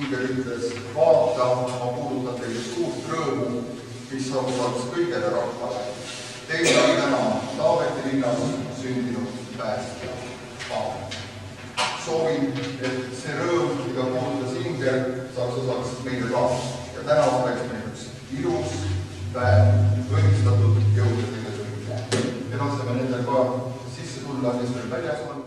Ingel ütles, vaata, ma kuulutan teile suurt rõõmu, mis saabus kõigele rahvale. Teile on täna Taaveti linnas sündinud päästja. Soovin, et see rõõm, mida kuulutas Ingel, saaks osaks meile ka. Ja täna oleks meil üks ilus päev, õnnistatud jõududele kõigile. Ja laseme nendel ka sisse tulla, kes veel väljas on.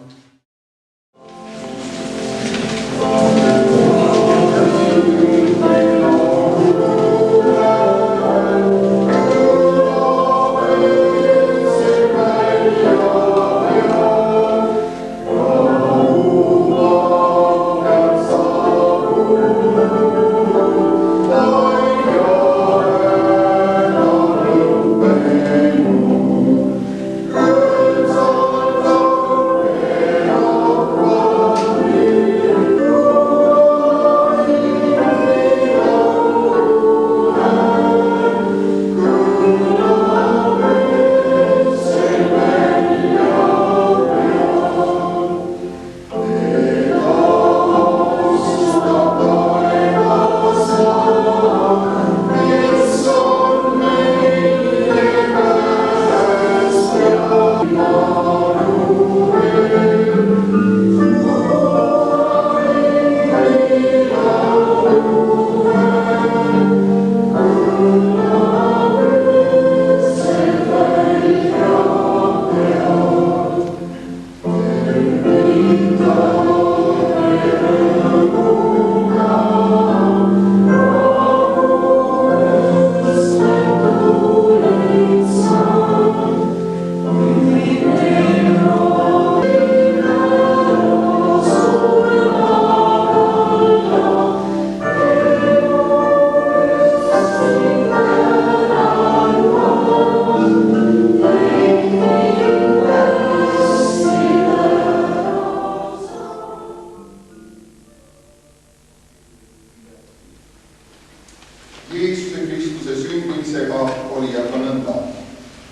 Jeesuse Kristuse sündimisega oli aga nõnda.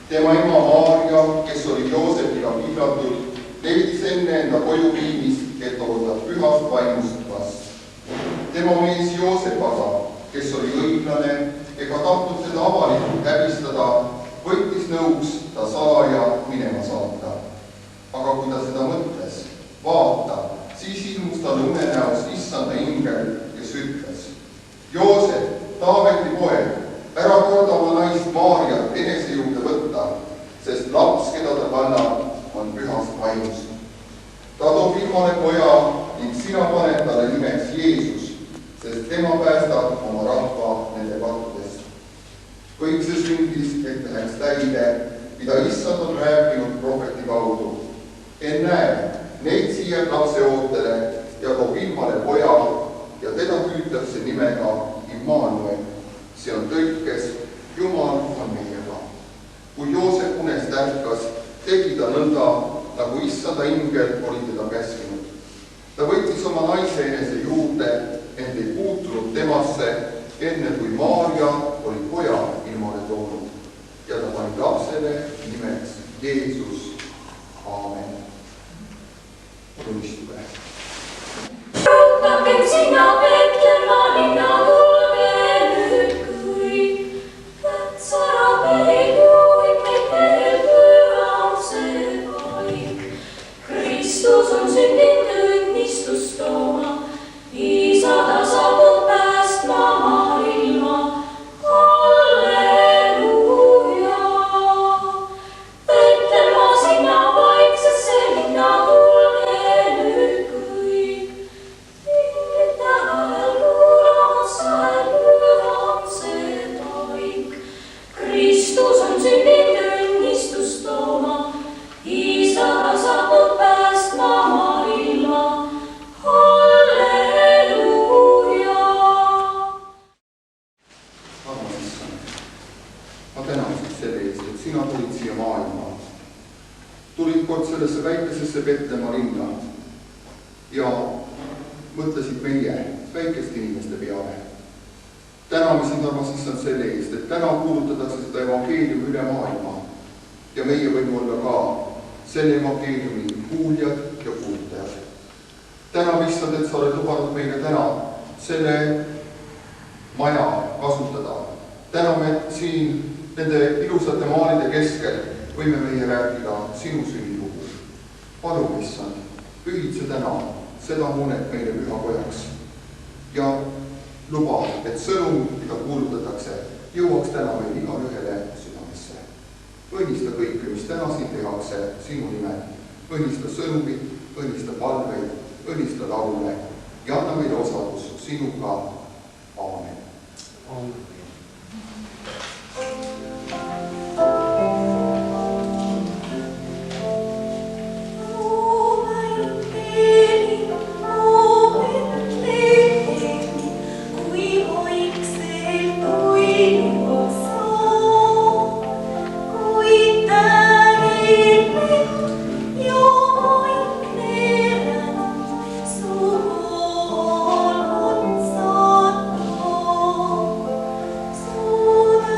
Tema ema Maarja, kes oli Joosepiga pihlatud, leidis enne enda koju viimist, et olla pühast vaimust vast. Tema mees Joosep aga, kes oli õiglane ega tahtnud teda avalikult häbistada, võttis nõuks ta salaja minema saata. Aga kui ta seda mõtles, vaata, siis ilmus talle unenäos issanda ingel, kes ütles: Joosep, Taaveti poeg, ära korda oma naist Maarjat enese juurde võtta, sest laps, keda ta kannab, on pühast vaimust. Ta toob ilmale poja ning sina paned talle nimeks Jeesus, sest tema päästab oma rahva nende pattudest. Kõik see sündis, et läheks täide, mida issand on rääkinud prohveti kaudu. Näe, neid siia lapse ootele ja toob ilmale poja ja teda hüütakse nimega Immanuel, see on tõlkes Jumal on meiega. Kui Joosep unest ärkas, tegi ta nõnda, nagu issanda ingel oli teda käskinud. Ta võttis oma naise enese juurde, ent ei puutunud temasse, enne kui Maarja oli poja ilmale toonud. Ja ta pani lapsele nimeks Jeesus. Aamen. Tunnistuge. Ruutakem sinna Petlemma linna tulge nüüd kõik. Tähtsara meid juhib meid veel ma tänan sind selle eest, et sina tulid siia maailma. Tulid kord sellesse väikesesse Petlemma linna ja mõtlesid meie, väikeste inimeste peale. Täname sind, armas issand, selle eest, et täna kuulutatakse seda evangeeliumi üle maailma ja meie võime olla ka selle evangeeliumi kuuljad ja kuulutajad. Täname issand, et sa oled lubanud meile täna selle maja kasutada. Täname, et siin nende ilusate maalide keskel võime meie rääkida sinu sünnilugu. Palume, issand, pühitse täna seda hoonet meile pühakojaks ja luba, et sõnum, mida kuulutatakse, jõuaks täna meil igaühele südamesse. Õnnista kõike, mis täna siin tehakse sinu nimel. Õnnista sõnumit, õnnista palveid, õnnista laule ja anna meile osadus sinuga. Aamen. Aamen. So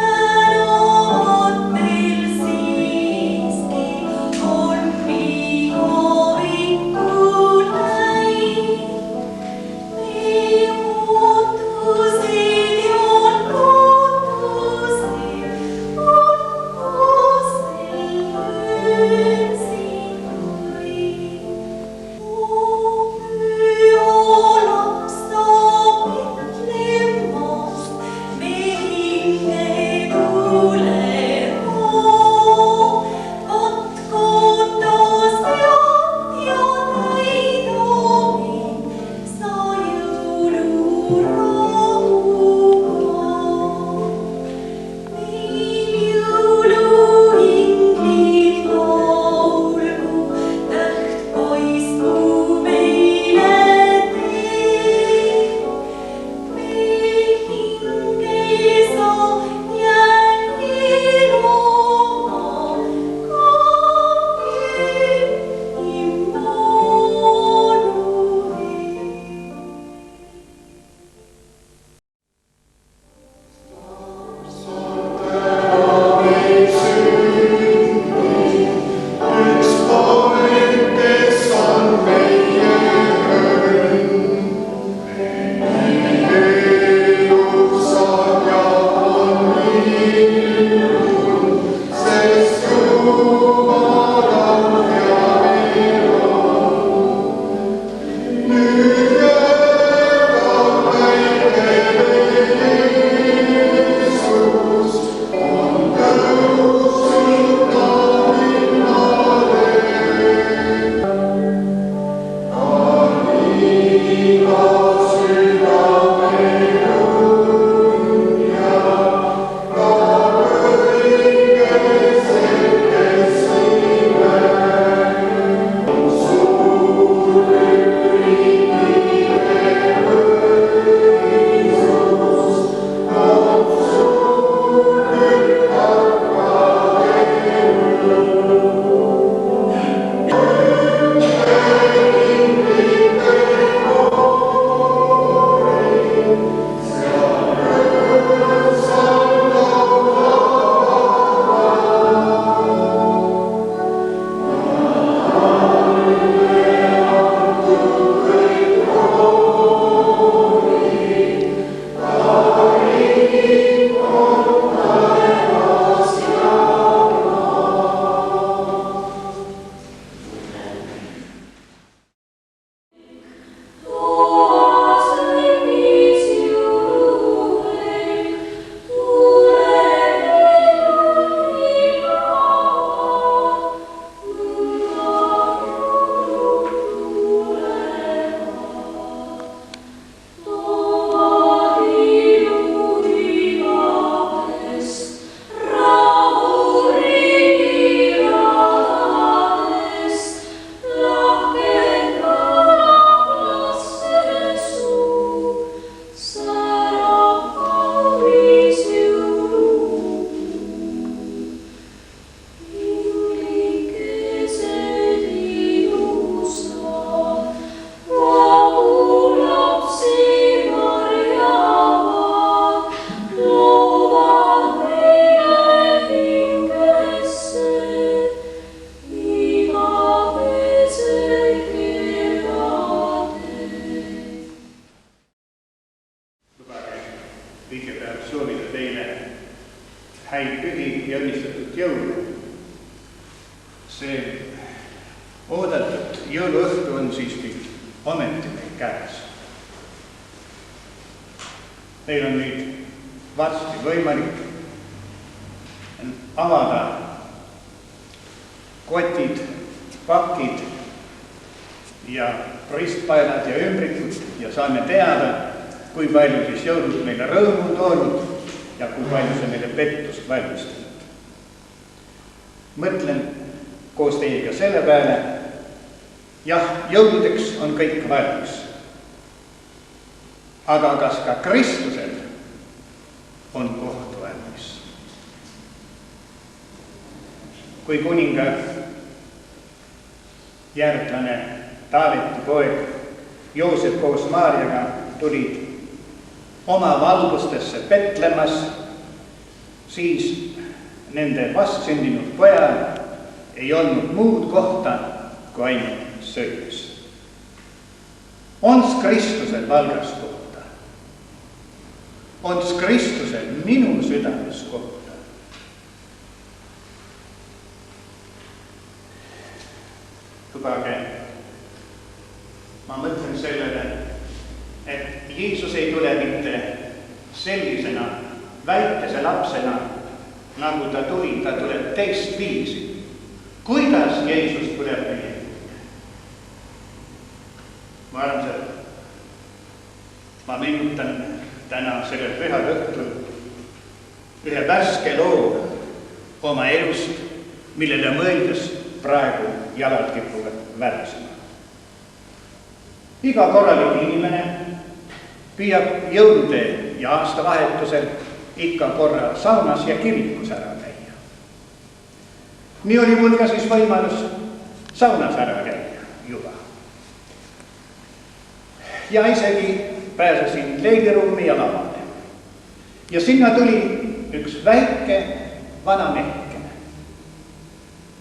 tahaks soovida teile häid pühi ja õnnistatud jõule. See oodatud jõuluõhtu on siiski ometi meil käes. Meil on nüüd varsti võimalik avada kotid, pakid ja ristpaelad ja ümbrikud ja saame teada, kui palju siis jõulud meile rõõmu toonud ja kui palju see meile pettust valmistanud. Mõtlen koos teiega selle peale, jah, jõuludeks on kõik valmis. Aga kas ka Kristusel on koht valmis? Kui kuninga järglane Taaveti poeg Joosep koos Maarjaga tulid oma valgustesse Petlemmas, siis nende vastsündinud pojal ei olnud muud kohta kui ainult söös. Ons Kristusel valgas kohta? Ons Kristusel minu südames kohta? Lubage, ma mõtlen sellele, et Jeesus ei tule mitte sellisena väikese lapsena, nagu ta tuleb teist viisi. Kuidas Jeesus tuleb meie? Ma armsad, ma meenutan täna sellel pühal õhtul ühe värske loo oma elust, millele mõeldes praegu jalad kipuvad värisema. Iga korralik inimene püüab jõulude ja aastavahetusel ikka korra saunas ja kirikus ära käia. Nii oli mul ka siis võimalus saunas ära käia juba. Ja isegi pääsesin leiliruumi ja lavale. Ja sinna tuli üks väike vana mehkene.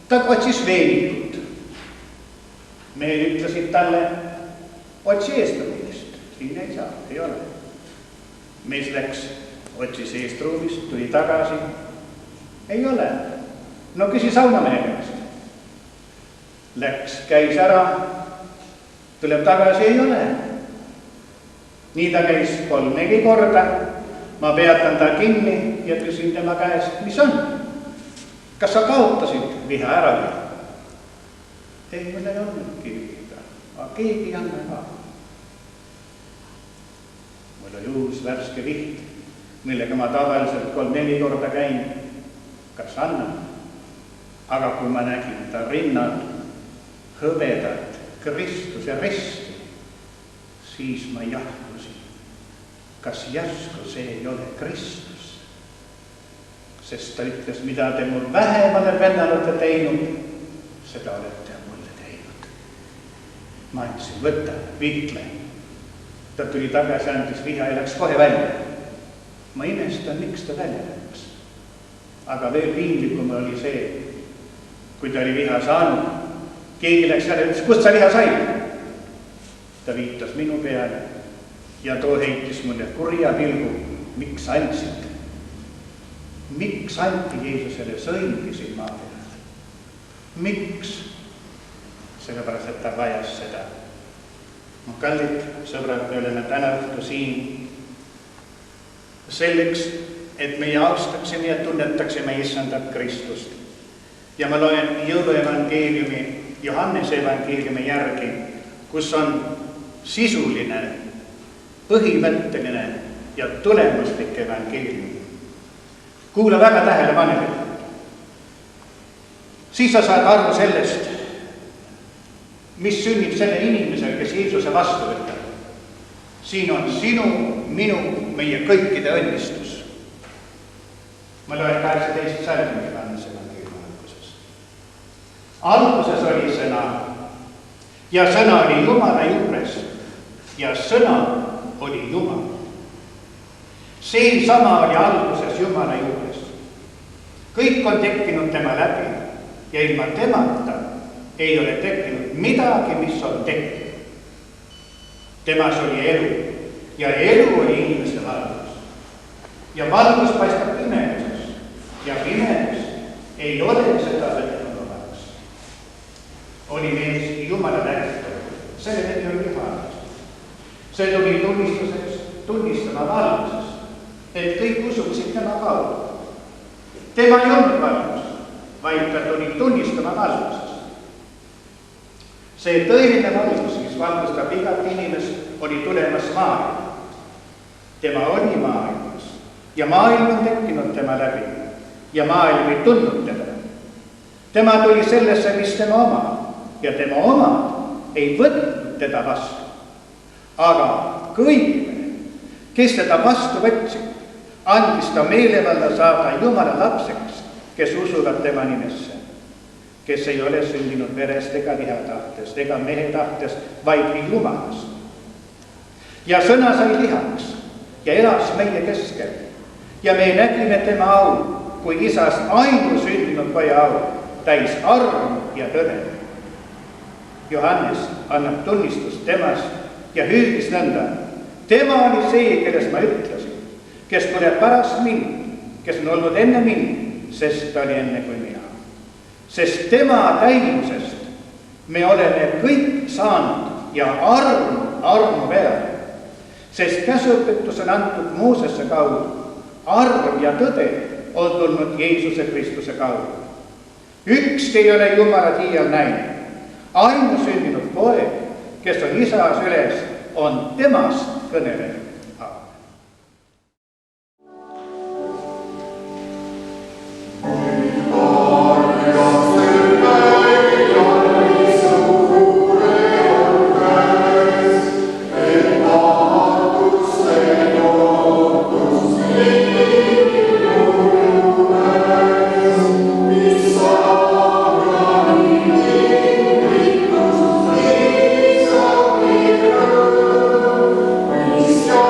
Ta otsis veenikut. Meil ütlesid talle, otsi eestruumist, siin ei saa, ei ole. Mees läks, otsis eestruumist, tuli tagasi, ei ole. No küsi saunamehe käest. Läks, käis ära, tuleb tagasi, ei ole. Nii ta käis 3-4 korda, ma peatan ta kinni ja küsin tema käest, mis on? Kas sa kaotasid viha ära? Ei, mul ei olnudki viha, aga keegi ei anna ka. Mul oli uus värske viht, millega ma tavaliselt 3-4 korda käin. Kas annan? Aga kui ma nägin ta rinnal hõbedat Kristuse risti, siis ma jahtusin. Kas järsku see ei ole Kristus? Sest ta ütles, mida te mul vähemale vennal olete teinud, seda olete mulle teinud. Ma andsin, võtta, viitle. Ta tuli tagasi, andis viha ja läks kohe välja. Ma imestan, miks ta välja läks. Aga veel piinlikum oli see, kui ta oli viha saanud, keegi läks ära ja ütles, kust sa viha sai? Ta viitas minu peale ja too heitis mulle kurja pilgu, miks andsid? Miks anti Jeesusele sõimgi siin maa peal? Miks? Sellepärast, et ta vajas seda. Kallid sõbrad, me oleme täna õhtu siin selleks, et meie austaksime ja tunnetaksime Issandat Kristust. Ja ma loen jõuluevangeeliumi, Johannese evangeeliumi järgi, kus on sisuline, põhimõtteline ja tulemuslik evangeelium. Kuula väga tähelepanelikult. Siis sa saad aru sellest, mis sünnib selle inimesel, kes Jeesuse vastu võtab. Siin on sinu, minu, meie kõikide õnnistus. Ma loen 18 salmi Johannese evangeeliumi alguses. Alguses oli sõna ja sõna oli Jumala juures ja sõna oli Jumal. See sama oli alguses Jumala juures. Kõik on tekkinud tema läbi ja ilma temata ei ole tekkinud midagi, mis on tekkinud. Temas oli elu ja elu oli inimeste valgus. ja valgus paistab pimeduses ja pimedus ei ole seda võtnud omaks. Oli mees Jumala nähtav, selle nimi oli Johannes. See tuli tunnistuseks tunnistama valguses, et kõik usuksid tema kaudu. Tema ei olnud valgus, vaid ta tuli tunnistama valguses. See tõeline valgus, mis valgustab igat inimest, oli tulemas maailma. Tema oli maailmas ja maailm on tekkinud tema läbi ja maailm ei tundnud teda. Tema tuli sellesse, mis tema oma ja tema oma ei võtnud teda vastu. Aga kõigile, kes teda vastu võtsid, andis ta meelevalda saada Jumala lapseks, kes usuvad tema nimesse, kes ei ole sündinud verest ega liha tahtest ega mehe tahtest, vaid Jumalast. Ja sõna sai lihaks ja elas meie keskel ja me nägime tema au, kui isast ainusündinud poja au, täis armu ja tõde. Johannes annab tunnistust temast ja hüüdis nõnda: tema oli see, kellest ma ütlesin, kes tuleb pärast mind, kes on olnud enne mind, sest ta oli enne kui mina. Sest tema täiusest me oleme kõik saanud ja armu peale, sest käsuõpetus on antud Moosese kaudu, arm ja tõde on tulnud Jeesuse Kristuse kaudu. Ükski ei ole Jumalat iial näinud, ainusündinud poeg, kes on isa süles, on temast kõnelenud. Cristo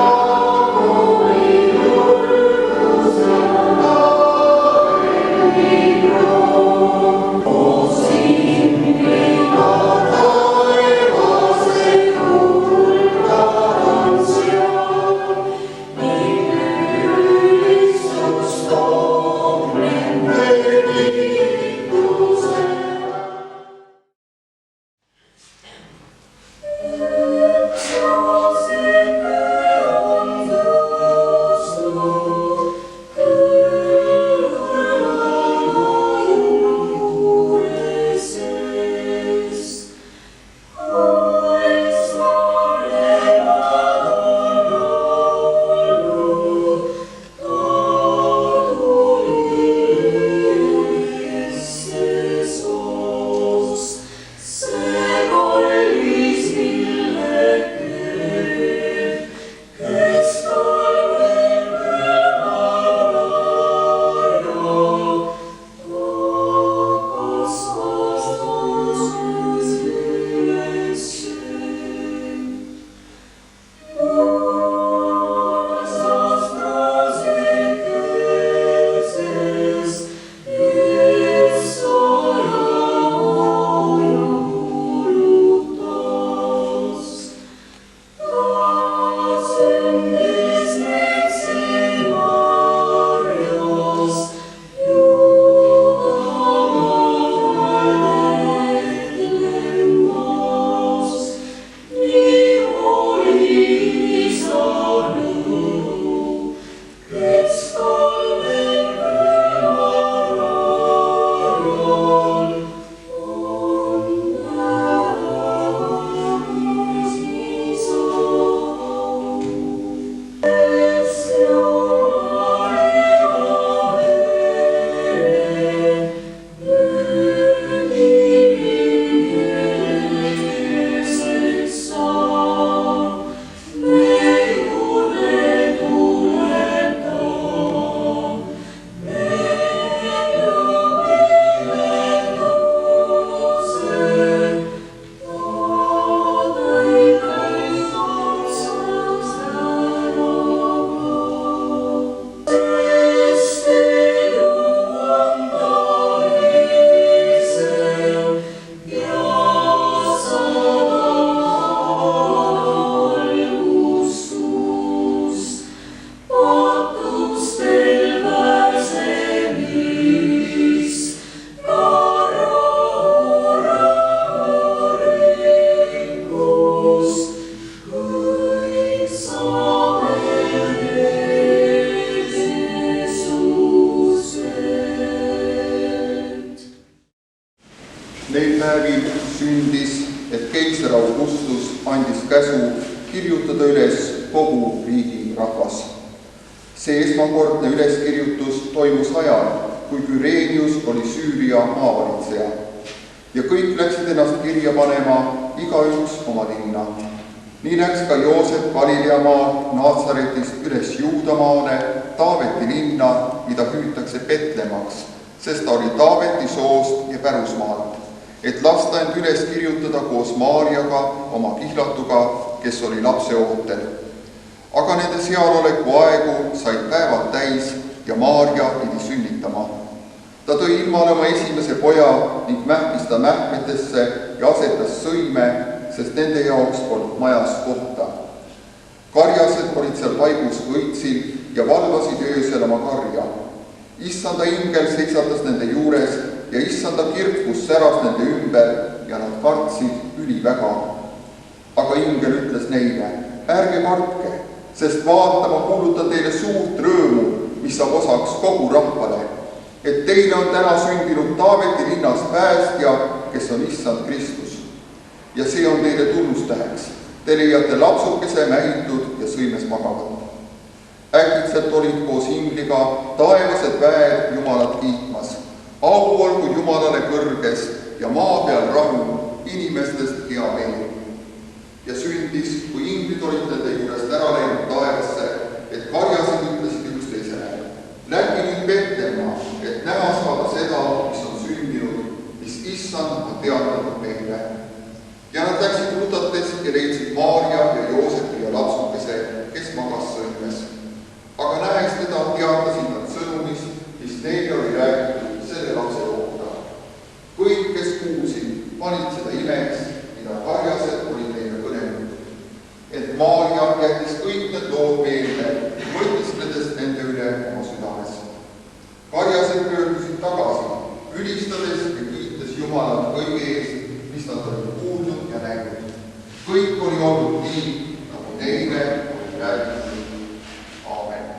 Neil päevil sündis, et keiser Augustus andis käsu kirjutada üles kogu riigi rahvas. See esmakordne üleskirjutus toimus ajal, kui Kyrenius oli Süüria maavalitseja ja kõik läksid ennast kirja panema, igaüks oma linna. Nii läks ka Joosep Galileamaalt Naatsaretist üles Juudamaale, Taaveti linna, mida hüütakse Betlemmaks, sest ta oli Taaveti soost ja pärusmaalt, et lasta end üles kirjutada koos Maarjaga, oma kihlatuga, kes oli lapse ootel. Aga nende sealoleku aegu said päevad täis ja Maarja pidi sünnitama. Ta tõi ilmale oma esimese poja ning mähkis ta mähkmetesse ja asetas sõime, sest nende jaoks polnud majas kohta. Karjased olid seal paigus õitsil ja valvasid öösel oma karja. Issanda ingel seisatas nende juures ja issanda kirkus säras nende ümber ja nad kartsid üliväga. Aga ingel ütles neile, ärge kartke, sest vaata, ma kuulutan teile suurt rõõmu, mis saab osaks kogu rahvale, et teile on täna sündinud Taaveti linnas päästja, kes on issand Kristus. Ja see on teile tunnustäheks. Te leiate lapsukese mähitud ja sõimes magavat. Äkitselt olid koos ingliga taevased väed Jumalat kiitmas. Au olgu Jumalale kõrges ja maa peal rahu, inimestest hea meel. Ja sündis, kui inglid olid nende juurest ära läinud taevasse, et karjased ütlesid üksteisele. Läbi nüüd Betlemma, et näha saada seda, mis on sündinud, mis issand on teatanud meile. Ja nad läksid rutates ja leidsid Maarja ja Joosepi ja lapsukese, kes magas sõimes. Aga nähes teda teatasid nad sõnumis, mis neile oli räägitud selle lapse kohta. Kõik, kes kuulsid, panid seda imeks, mida karjased olid neile kõnenud. Et Maarja jättis kõik need lood meelde, mõtiskledes nende üle oma südames. Karjased pöördusid tagasi, ülistades ja kiites Jumalat kõige eest, mis nad olid kuulnud ja näinud. Kõik oli olnud nii, nagu neile oli räägitud. Aamen.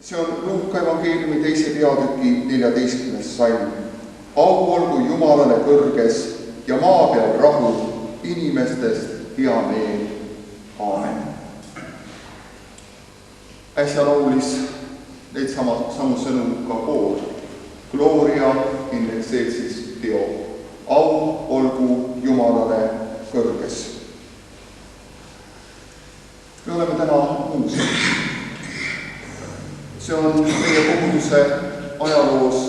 See on Luuka evangeeliumi 2. peatüki 14. salm. Au olgu Jumalale kõrges ja maa peal rahu, inimestest hea meel. Aamen. Äsja laulis neid samu sõnu ka koor. Gloria in excelsis Deo. Au olgu Jumalale kõrges. Me oleme täna muuseumis. See on meie koguduse ajaloos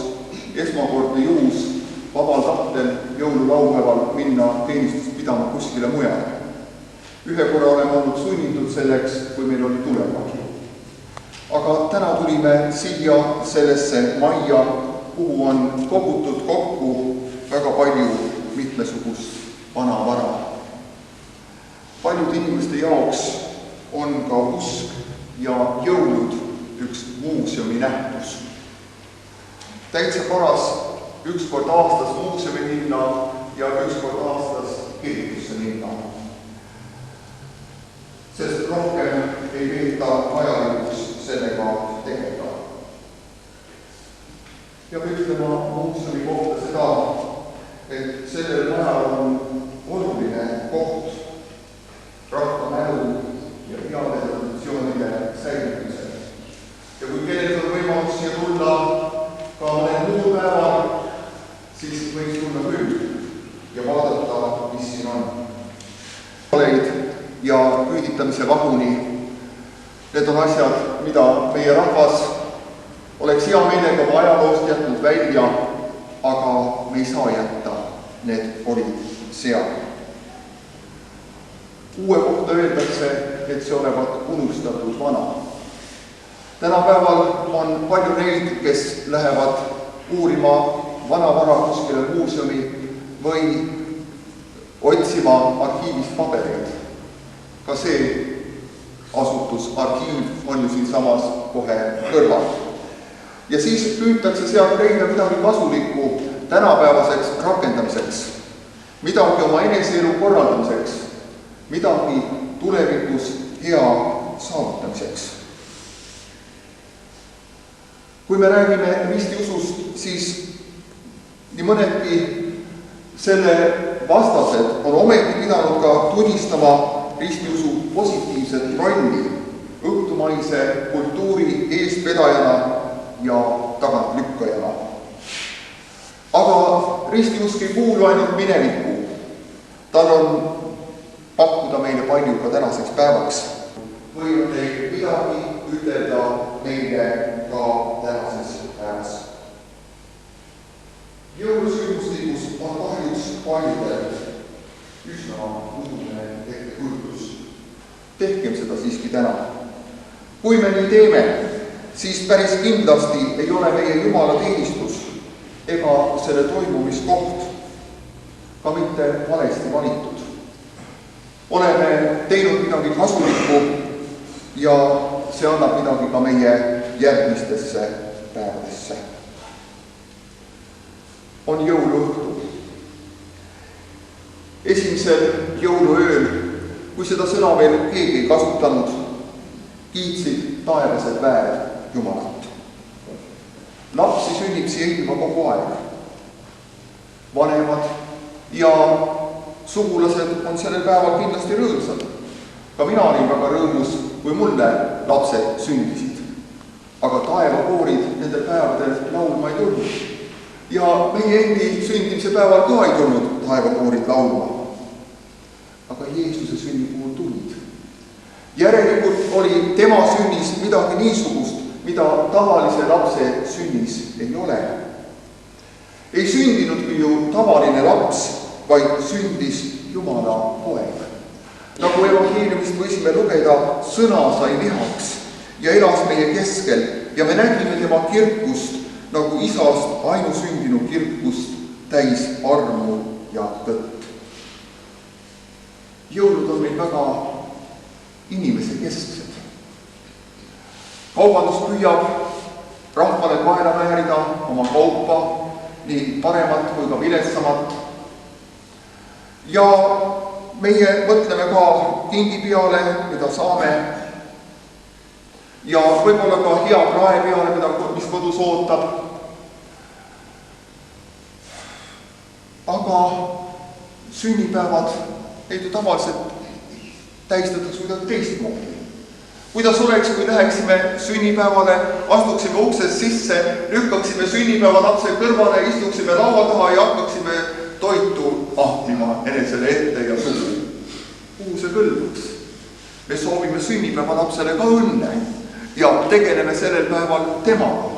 esmakordne juhus vabal tahtel jõululaupäeval minna teenistust pidama kuskile mujale. Ühe korra oleme olnud sunnitud selleks, kui meil oli tulekahju. Aga täna tulime siia sellesse majja, kuhu on kogutud kokku väga palju mitmesugust vana vara. Paljude inimeste jaoks on ka usk ja jõulud üks muuseumi nähtus. Täitsa paras ükskord aastas muuseumi minna ja ükskord aastas kirikusse minna. Sest rohkem ei peeta vajalikuks sellega tegeleda. Ja ütlema muuseumi kohta seda, et sellel majal on oluline koht rahva mälu ja heade traditsioonide säilitamisel. Ja kui kellel on võimalus siia tulla ka mõnel muul päeval, siis võiks tulla küll ja vaadata, mis siin on. Ja küüditamise vaguni, need on asjad, mida meie rahvas oleks hea meelega oma ajaloost jätnud välja, aga me ei saa jätta, need olid seal. Uue kohta öeldakse, et see olevat unustatud vana. Tänapäeval on palju neid, kes lähevad uurima vanavara kuskile muuseumi või otsima arhiivist pabereid. Ka see asutus, arhiiv on ju siinsamas kohe kõrval. Ja siis püütakse sealt leida midagi kasulikku tänapäevaseks rakendamiseks, midagi oma eneseelu korraldamiseks, midagi tulevikus hea saavutamiseks. Kui me räägime ristiusust, siis nii mõnedki selle vastased on ometi pidanud ka tunnistama ristiusu positiivset rolli õhtumaise kultuuri eestvedajana ja tagantlükkajana. Aga ristiusk ei kuulu ainult minevikku. Tal on pakkuda meile palju ka tänaseks päevaks. Või on teil midagi ütelda meile ka tänases päevas. Jõulusündmustikus on kahjuks paljudel üsna udune ettekujutus. Tehkem seda siiski täna. Kui me nii teeme, siis päris kindlasti ei ole meie Jumala teenistus ega selle toimumiskoht ka mitte valesti valitud. Oleme teinud midagi kasulikku ja see annab midagi ka meie järgmistesse päevadesse. On jõuluõhtu. Esimesel jõuluööl, kui seda sõna veel keegi ei kasutanud, kiitsid taevased väed Jumalat. Lapsi sünnib siia ilma kogu aeg. Vanemad ja sugulased on sellel päeval kindlasti rõõmsad. Ka mina olin väga rõõmus, kui mulle lapsed sündisid. Aga taevakoorid nendel päevadel laulma ei tulnud. Ja meie endi sündimise päeval ka ei tulnud taevakoorid laulma. Aga Jeesuse sünni puhul tulid. Järelikult oli tema sünnis midagi niisugust, mida tavalise lapse sünnis ei ole. Ei sündinudki ju tavaline laps, vaid sündis Jumala poeg. Nagu evangeeliumist võisime lugeda, sõna sai lihaks ja elas meie keskel ja me nägime tema kirkust nagu isast ainusündinu kirkust täis armu ja tõtt. Jõulud on meil väga inimese kesksed. Kaubandus püüab rahvale kaela määrida oma kaupa, nii paremat kui ka viletsamat. Ja meie mõtleme ka kingi peale, mida saame, ja võib-olla ka hea prae peale, mis kodus ootab. Aga sünnipäevad neid ju tavaliselt tähistatakse kuidagi teistmoodi. Kuidas oleks, kui läheksime sünnipäevale, astuksime uksest sisse, lükkaksime sünnipäeva lapse kõrvale, istuksime laua taha ja hakkaksime toitu ahmima enesele ette ja suhu. Kuhu see kõlbuks? Me soovime sünnipäeva lapsele ka õnne ja tegeleme sellel päeval temaga.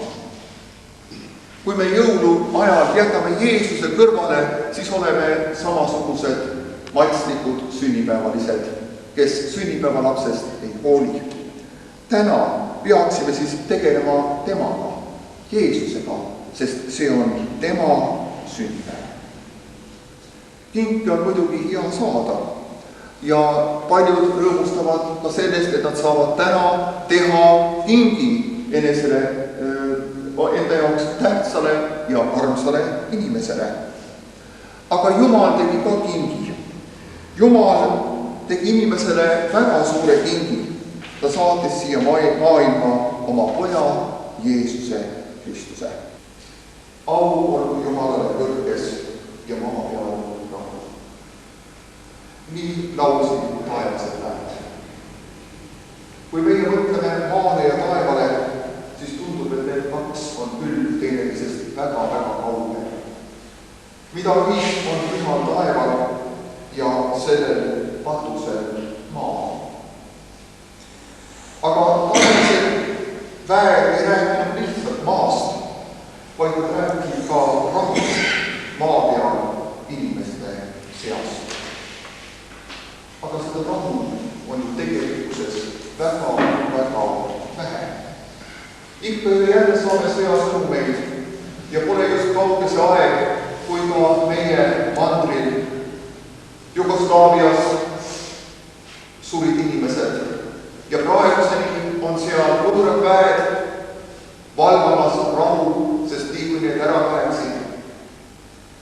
Kui me jõulu ajal jätame Jeesuse kõrvale, siis oleme samasugused matslikud sünnipäevalised, kes sünnipäeva lapsest ei hooli. Täna peaksime siis tegelema temaga, Jeesusega, sest see on tema sünnipäev. Kinke on muidugi hea saada ja paljud rõõmustavad ka sellest, et nad saavad täna teha kingi enesele, enda jaoks tähtsale ja armsale inimesele. Aga Jumal tegi ka kingi. Jumal tegi inimesele väga suure kingi. Ta saatis siia maailma oma poja Jeesuse Kristuse. au olgu Jumalale kõrges ja maa peal rahu. Nii laulsid taevased hääd. Kui meie mõtleme maale ja taevale, siis tundub, et need kaks on küll teineteisest väga-väga kaugel. Mida ühist on pühal taeval ja sellel patusel maa. Aga taevased väed ei rääkinud lihtsalt maast, vaid rääkib ka rahvast maa peal inimeste seast. Aga seda rahu on ju tegelikkuses väga-väga vähe. Ikka jälle saame sõjasõnumeid ja pole just kauge see aeg, kui ka meie mandril Jugoslaavias surid inimesed ja praeguseni on seal võõrad väed valvamas rahu, sest nii kui need ära läheksid,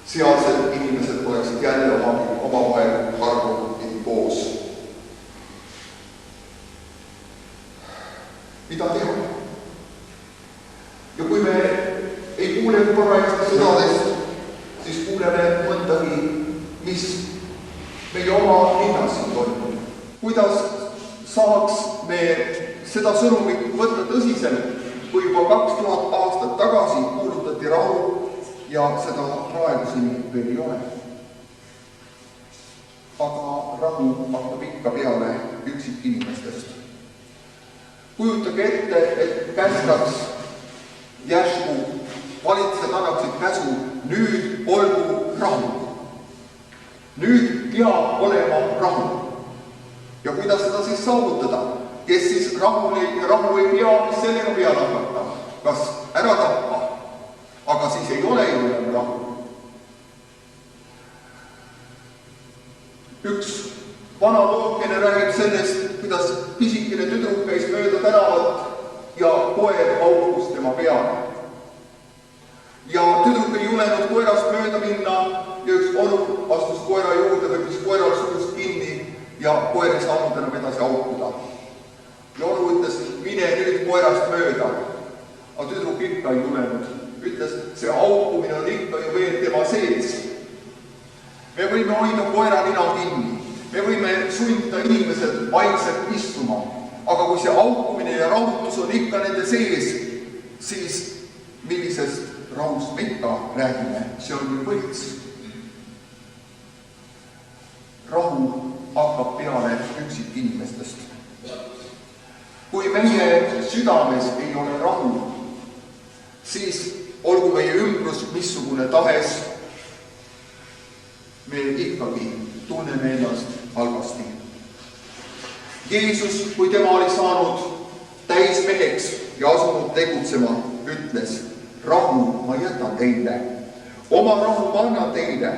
sealsed inimesed oleksid jälle omavahel harmoniga koos. Mida teha? Ja kui me ei kuule parajasti sõdadest, siis kuuleme mõndagi, mis meie oma linnas toimub. Kuidas saaks me seda sõnumit võtta tõsiselt, kui juba 2000 aastat tagasi kuulutati rahu ja seda praeguseni veel ei ole. Aga rahu hakkab ikka peale üksikinimestest. Kujutage ette, et käskaks järsku valitsejad annaksid käsu, nüüd olgu rahu. Nüüd peab olema rahu. Ja kuidas seda siis saavutada? Kes siis rahu ei pea, mis sellega peale hakata? Kas ära tappa? Aga siis ei ole ju enam rahu. Üks vana loogene räägib sellest, kuidas pisikene tüdruk käis mööda tänavat ja koer haukus tema peale. Ja tüdruk ei julenud koerast mööda minna ja üks onu astus koera juurde, võttis koeral suust kinni ja koer ei saanud enam edasi haukuda. Ja onu ütles, mine nüüd koerast mööda. Aga tüdruk ikka ei julenud. Ütles, see haukumine on ikka ju veel tema sees. Me võime hoida koera nina kinni. Me võime sundida inimesed vaikselt istuma. Aga kui see haukumine ja rahutus on ikka nende sees, siis millisest rahust me ikka räägime? See on ju võits. Rahu hakkab peale üksikinimestest. Kui meie südames ei ole rahu, siis olgu meie ümbrus missugune tahes, me ikkagi tunneme ennast halvasti. Jeesus, kui tema oli saanud täismeheks ja asunud tegutsema, ütles, rahu ma jätan teile, oma rahu ma annan teile.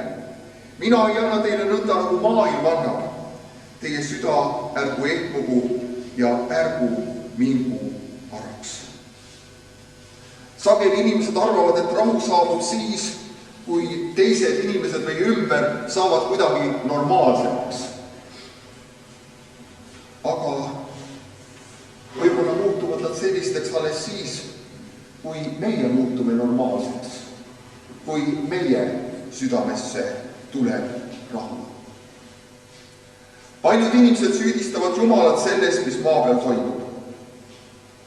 Mina ei anna teile nõnda, nagu maailm annab. Teie süda ärgu ehmugu ja ärgu mingu araks. Sageli inimesed arvavad, et rahu saabub siis, kui teised inimesed meie ümber saavad kuidagi normaalsemaks. Aga võib-olla muutuvad nad sellisteks alles siis, kui meie muutume normaalseks, kui meie südamesse tuleb rahu. Paljud inimesed süüdistavad Jumalat sellest, mis maa peal toimub.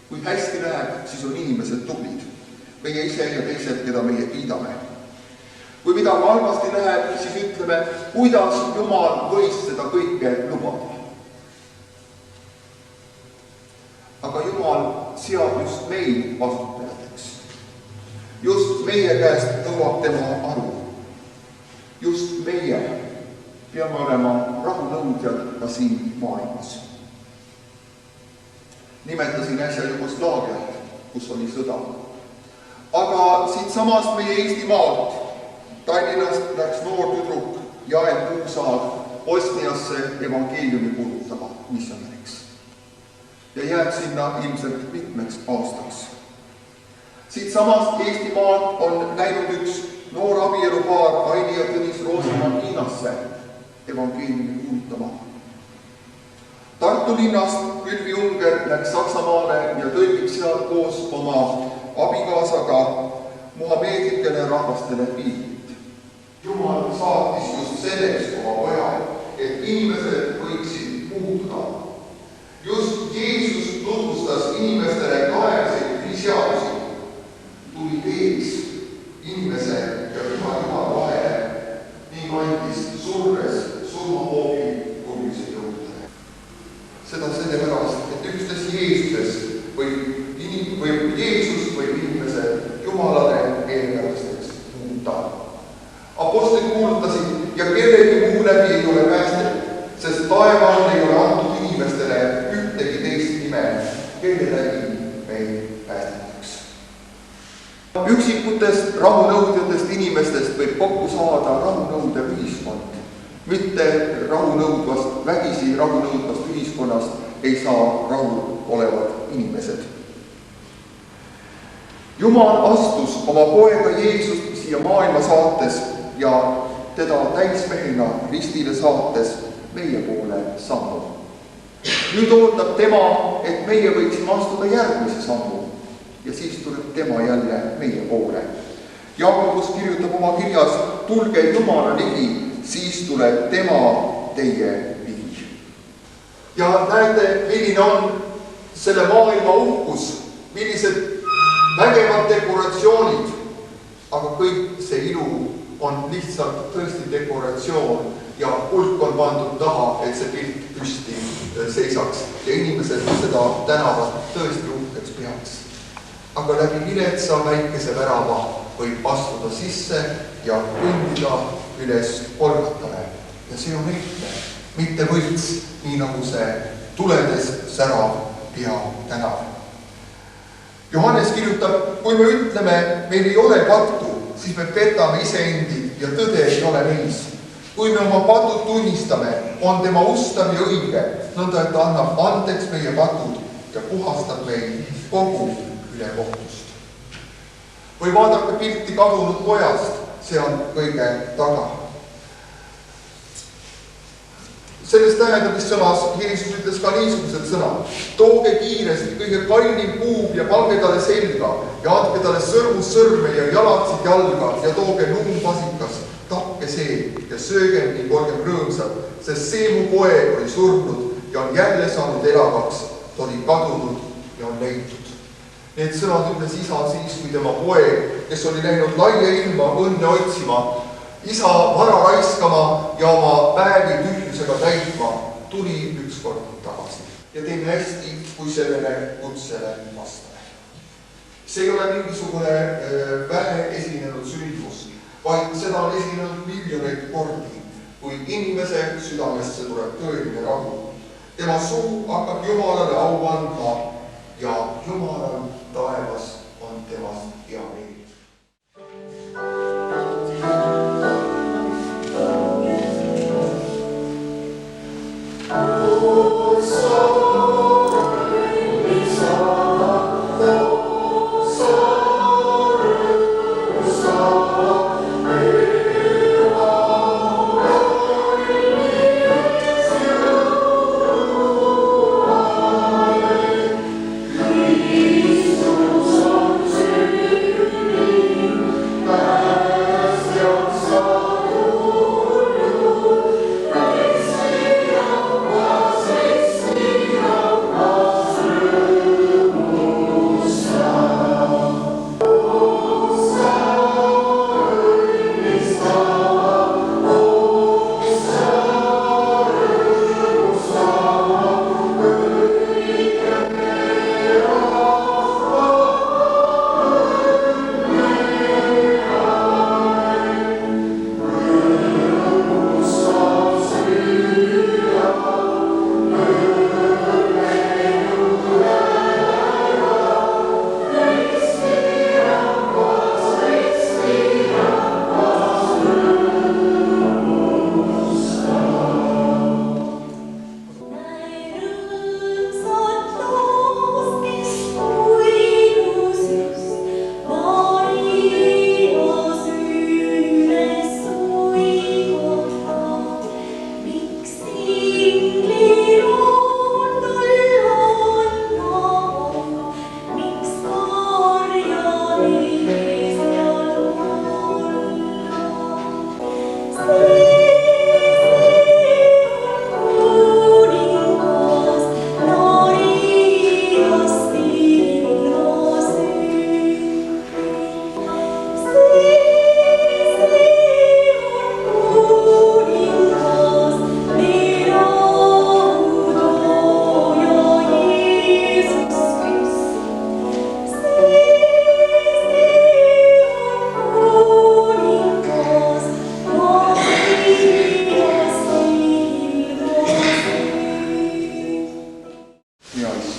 Kui hästi läheb, siis on inimesed tublid, meie ise ja teised, keda meie kiidame. Kui midagi halvasti läheb, siis ütleme, kuidas Jumal võis seda kõike lubada. Aga Jumal seab just meil vastutajateks. Just meie käest nõuab tema aru. Just meie peame olema rahunõudjad ka siin maailmas. Nimetasin äsja Jugoslaaviat, kus oli sõda. Aga siit samast meie Eesti maalt, Tallinnast läks noor tüdruk Jael Puusaar Bosniasse evangeeliumi kuulutama missionäriks. Ja jääb sinna ilmselt mitmeks aastaks. Siit samast Eesti maalt on läinud üks noor abielupaar Aini ja Tõnis Roosimaa Hiinasse evangeeliumi kuulutama. Tartu linnast Külvi Unger läks Saksamaale ja tõlgib seal koos oma abikaasaga mohameedlikele rahvastele piiblit. Jumal saatis just selleks oma poja, et inimesed võiksid muutuda. Just Jeesus tutvustas inimestele kaevaseid kriisialusi, tuli teeks inimese ja püha Jumala vahele ning andis surres surmahoogi kurmise jõude. Seda sellepärast, et üksnes Jeesus võib inimese Jumalale eelarvesteks muuta. Apostlid kuulutasid ja kellegi muu läbi ei ole päästetud, sest taeval ei ole antud inimestele ühtegi teist nime, kelle läbi meil päästetaks. Üksikutest rahunõudjatest inimestest võib kokku saada rahunõudev ühiskond. Mitte vägisi rahunõudvast ühiskonnast ei saa rahul olevad inimesed. Jumal astus oma poega Jeesust siia maailma saates ja teda täismehena ristile saates meie poole sammu. Nüüd ootab tema, et meie võiksime astuda järgmise sammu ja siis tuleb tema jälle meie poole. Jaakobus kirjutab oma kirjas, tulge Jumala ligi, siis tuleb tema teie ligi. Ja näete, milline on selle maailma uhkus, millised vägevad dekoratsioonid, aga kõik see ilu on lihtsalt tõesti dekoratsioon ja hulk on pandud taha, et see pilt püsti seisaks ja inimesed seda tänavat tõesti uhkeks peaks. Aga läbi viletsa väikese värava võib astuda sisse ja kõndida üles Golgatale. Ja see on õige, mitte võlts, nii nagu see tuledes särav pea tänav. Johannes kirjutab, kui me ütleme, meil ei ole pattu, siis me petame iseendid ja tõde ei ole meis. Kui me oma patud tunnistame, on tema ustav ja õige, nõnda, et ta annab andeks meie patud ja puhastab meid kogu üle kohtust. Või vaadake pilti kadunud pojast, see on kõige taga. Sellest tähendamissõnas Jeesus ütles ka niisugused sõnad. Tooge kiiresti kõige kallim puub ja pange talle selga ja andke talle sõrmus sõrme ja jalatsid jalga ja tooge lumpasikas. Tapke see ja söögem ning olgem rõõmsad, sest see mu poeg oli surnud ja on jälle saanud elavaks. Ta oli kadunud ja on leitud. Need sõnad ütles isa siis, kui tema poeg, kes oli läinud laia ilma õnne otsima, isa vara raiskama ja oma päevi tühjusega täitma, tuli ükskord tagasi. Ja teeme hästi, kui sellele kutsele vastame. See ei ole mingisugune vähe esinenud sündmus, vaid seda on esinenud miljoneid kordi, kui inimese südamesse tuleb tõeline rahu. Tema suu hakkab Jumalale au andma ja Jumalal taevas on temast hea meel. Amen.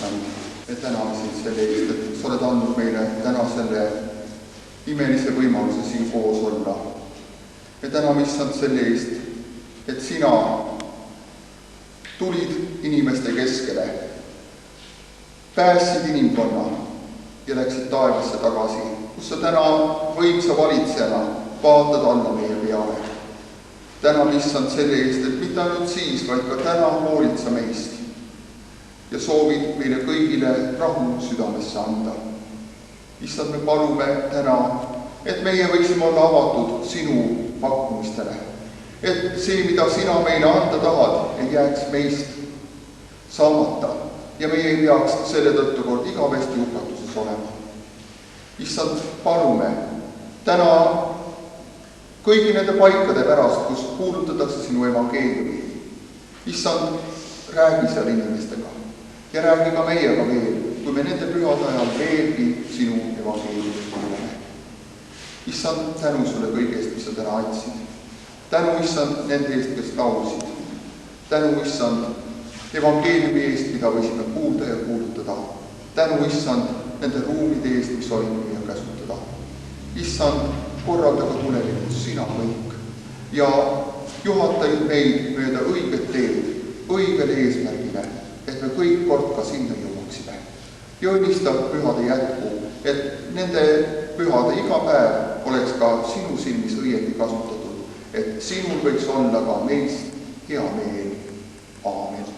issand, me täname sind selle eest, et sa oled andnud meile täna selle imelise võimaluse siin koos olla. Me täname issand selle eest, et sina tulid inimeste keskele, päästsid inimkonna ja läksid taevasse tagasi, kus sa täna võimsa valitsejana vaatad alla meie peale. Täname issand selle eest, et mitte ainult siis, vaid ka täna hoolid sa meist ja soovid meile kõigile rahu südamesse anda. Issand, me palume täna, et meie võiksime olla avatud sinu pakkumistele. Et see, mida sina meile anda tahad, ei jääks meist saamata ja meie ei peaks selle tõttu kord igavesti hukatuses olema. Issand, palume täna kõigi nende paikade pärast, kus kuulutatakse sinu evangeeliumi. Issand, räägi seal inimestega ja räägi ka meiega veel, kui me nende pühade ajal veelgi sinu evangeeliumist kuuleme. Issand, tänu sulle kõige eest, mis sa täna andsid. Tänu issand nende eest, kes laulsid. Tänu issand evangeeliumi eest, mida võisime kuulda ja kuulutada. Tänu issand nende ruumide eest, mis olid meie käsutada. Issand, korralda ka tulevikus sina kõik ja juhataid meid mööda õiget teed, õigele eesmärgile, et me kõik kord ka sinna jõuaksime. Ja õnnista pühade jätku, et nende pühade iga päev oleks ka sinu silmis õieti kasutatud, et sinul võiks olla ka meist hea meel. Aamen.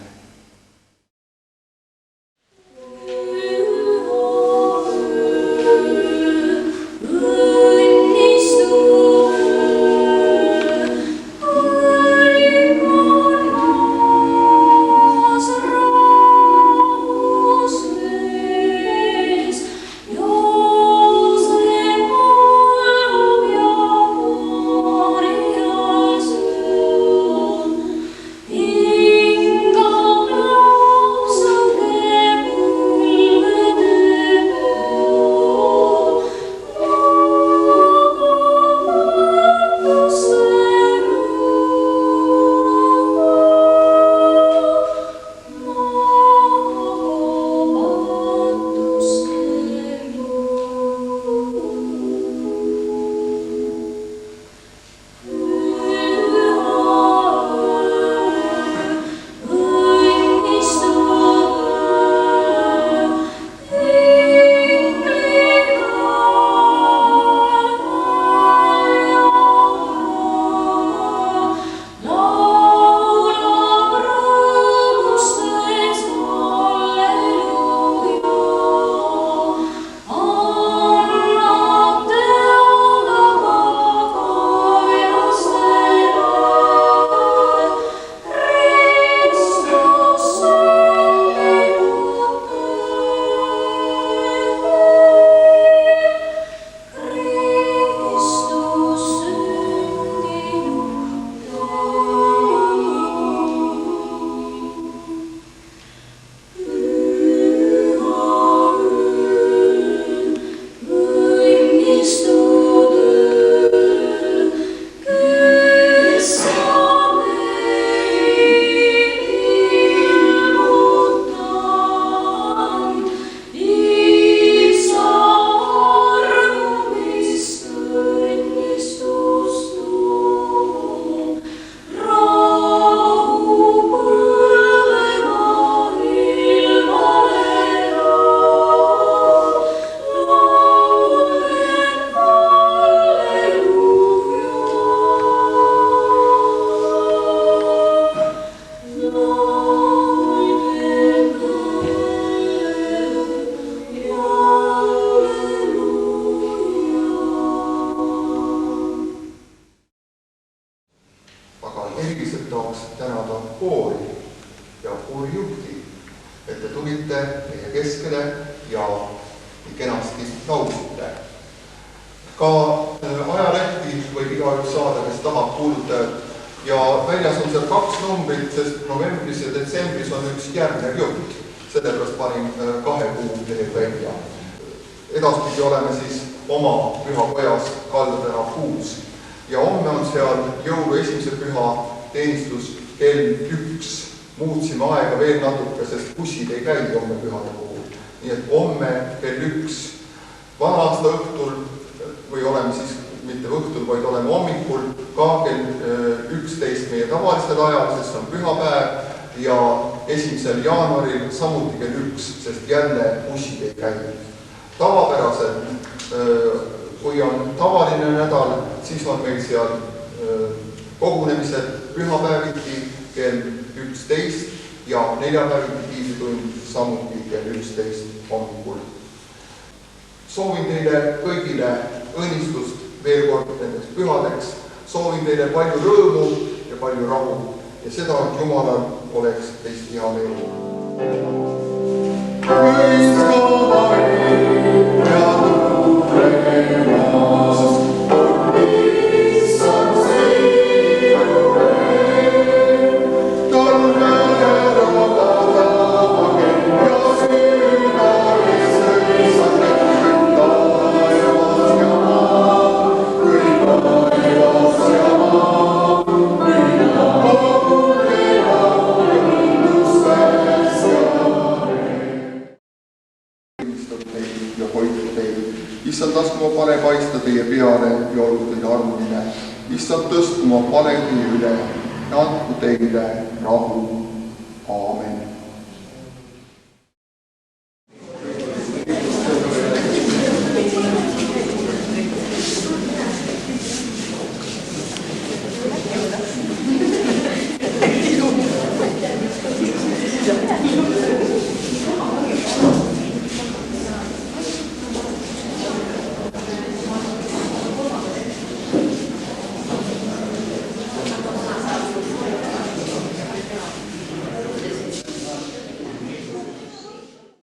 Edaspidi oleme siis oma pühakojas Kaldadena 6 ja homme on seal jõulu esimese püha teenistus kell 1 muutsime aega veel natuke, sest bussid ei käi homme pühade puhul. Nii et homme kell 1 vana-aasta õhtul või oleme siis mitte õhtul, vaid oleme hommikul ka kell 11 meie tavalisel ajal, sest see on pühapäev ja 1. jaanuaril samuti kell 1, sest jälle bussid ei käi. Tavapäraselt, kui on tavaline nädal, siis on meil seal kogunemised pühapäeviti kell 11 ja neljapäeviti piibeltund samuti kell 11 hommikul. Soovin teile kõigile õnnistust veel kord nendeks pühadeks. Soovin teile palju rõõmu ja palju rahu ja seda, et Jumalal oleks teist hea meel. Issand, lasku oma pane paista teie peale ja olgu teile armuline. Issand, tõstku oma pane teie üle ja andku teile rahu.